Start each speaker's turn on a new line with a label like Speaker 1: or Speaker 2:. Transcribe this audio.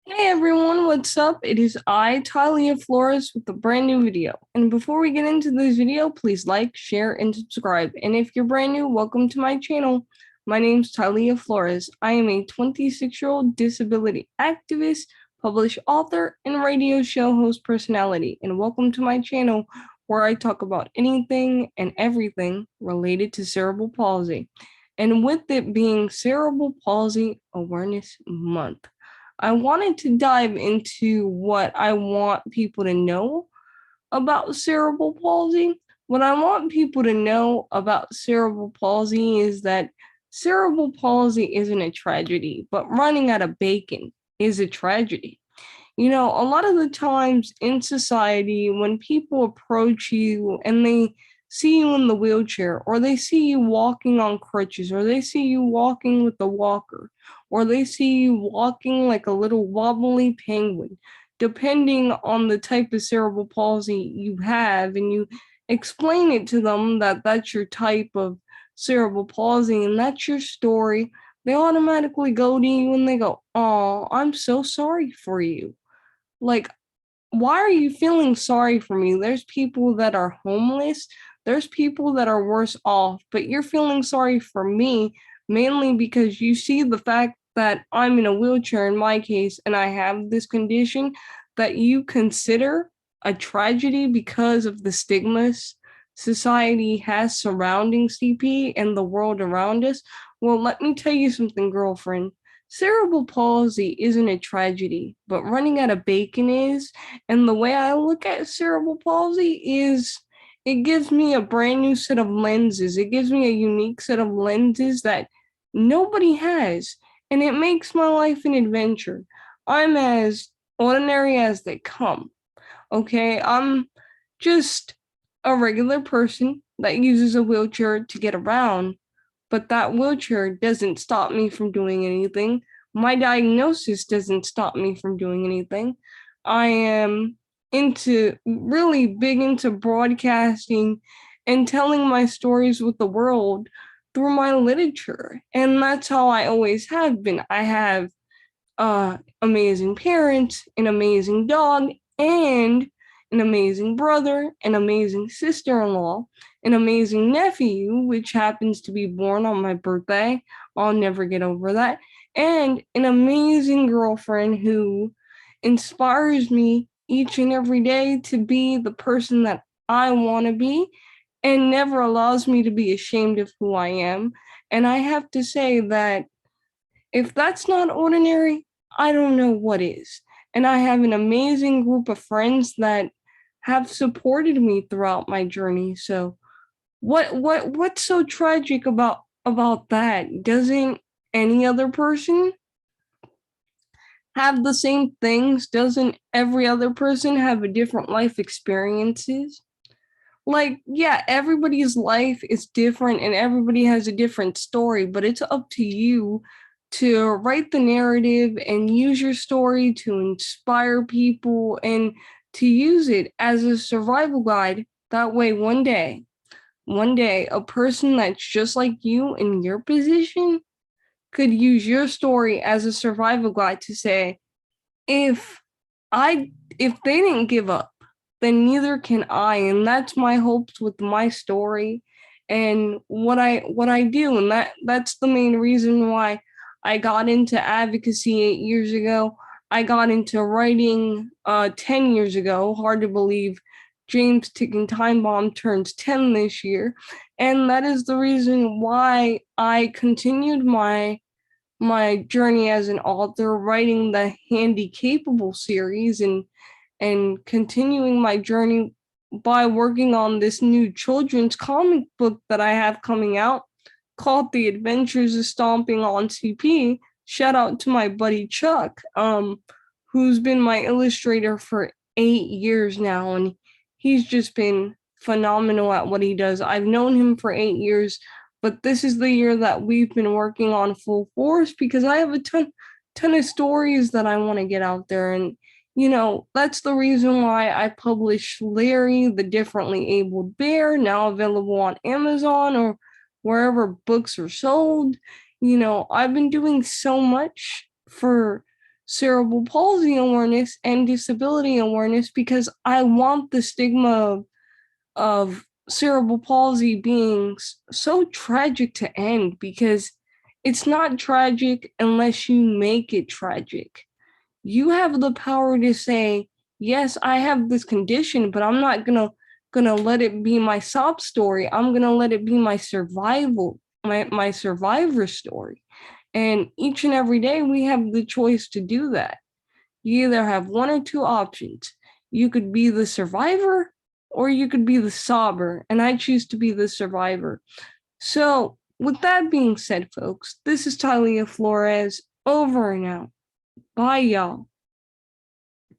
Speaker 1: Hey everyone, what's up? It is I, Tylia Flores, with a brand new video. And before we get into this video, please like, share, and subscribe. And if you're brand new, welcome to my channel. My name's Tylia Flores. I am a 26-year-old disability activist, published author, and radio show host personality. And welcome to my channel where I talk about anything and everything related to cerebral palsy. And with it being Cerebral Palsy Awareness Month, I wanted to dive into what I want people to know about cerebral palsy. What I want people to know about cerebral palsy is that cerebral palsy isn't a tragedy, but running out of bacon is a tragedy. A lot of the times in society, when people approach you and they see you in the wheelchair, or they see you walking on crutches, or they see you walking with a walker, or they see you walking like a little wobbly penguin, depending on the type of cerebral palsy you have, and you explain it to them that that's your type of cerebral palsy and that's your story, they automatically go to you and they go, "Oh, I'm so sorry for you." Like, why are you feeling sorry for me? There's people that are homeless, there's people that are worse off, but you're feeling sorry for me mainly because you see the fact that I'm in a wheelchair in my case and I have this condition that you consider a tragedy because of the stigmas society has surrounding CP and the world around us. Well, let me tell you something, girlfriend. Cerebral palsy isn't a tragedy, but running out of bacon is. And the way I look at cerebral palsy is it gives me a brand new set of lenses. It gives me a unique set of lenses that nobody has. And it makes my life an adventure. I'm as ordinary as they come. Okay. I'm just a regular person that uses a wheelchair to get around, but that wheelchair doesn't stop me from doing anything. My diagnosis doesn't stop me from doing anything. I am really big into broadcasting and telling my stories with the world through my literature. And that's how I always have been. I have amazing parents, an amazing dog, and an amazing brother, an amazing sister in law, an amazing nephew, which happens to be born on my birthday. I'll never get over that. And an amazing girlfriend who inspires me each and every day to be the person that I want to be and never allows me to be ashamed of who I am. And I have to say that if that's not ordinary, I don't know what is. And I have an amazing group of friends that have supported me throughout my journey. So what's so tragic about that? Doesn't any other person have the same things? Doesn't every other person have a different life experiences? Like, yeah, everybody's life is different and everybody has a different story, but it's up to you to write the narrative and use your story to inspire people and to use it as a survival guide. That way, one day, a person that's just like you in your position could use your story as a survival guide to say, if I if they didn't give up, then neither can I. And that's my hopes with my story and what I do. And that's the main reason why I got into advocacy 8 years ago. I got into writing 10 years ago. Hard to believe James Ticking Time Bomb turns 10 this year. And that is the reason why I continued my journey as an author, writing the Handy Capable series and continuing my journey by working on this new children's comic book that I have coming out called The Adventures of Stomping on CP. Shout out to my buddy Chuck, who's been my illustrator for 8 years now, and he's just been phenomenal at what he does. I've known him for 8 years, but this is the year that we've been working on full force because I have a ton of stories that I want to get out there. And that's the reason why I published Larry the Differently Abled Bear, now available on Amazon or wherever books are sold. I've been doing so much for cerebral palsy awareness and disability awareness because I want the stigma of cerebral palsy being so tragic to end, because it's not tragic unless you make it tragic. You have the power to say, yes, I have this condition, but I'm not gonna let it be my sob story. I'm gonna let it be my my survivor story. And each and every day we have the choice to do that. You either have one or two options. You could be the survivor or you could be the sobber, and I choose to be the survivor. So, with that being said, folks, this is Tylia Flores, over and out. Bye, y'all.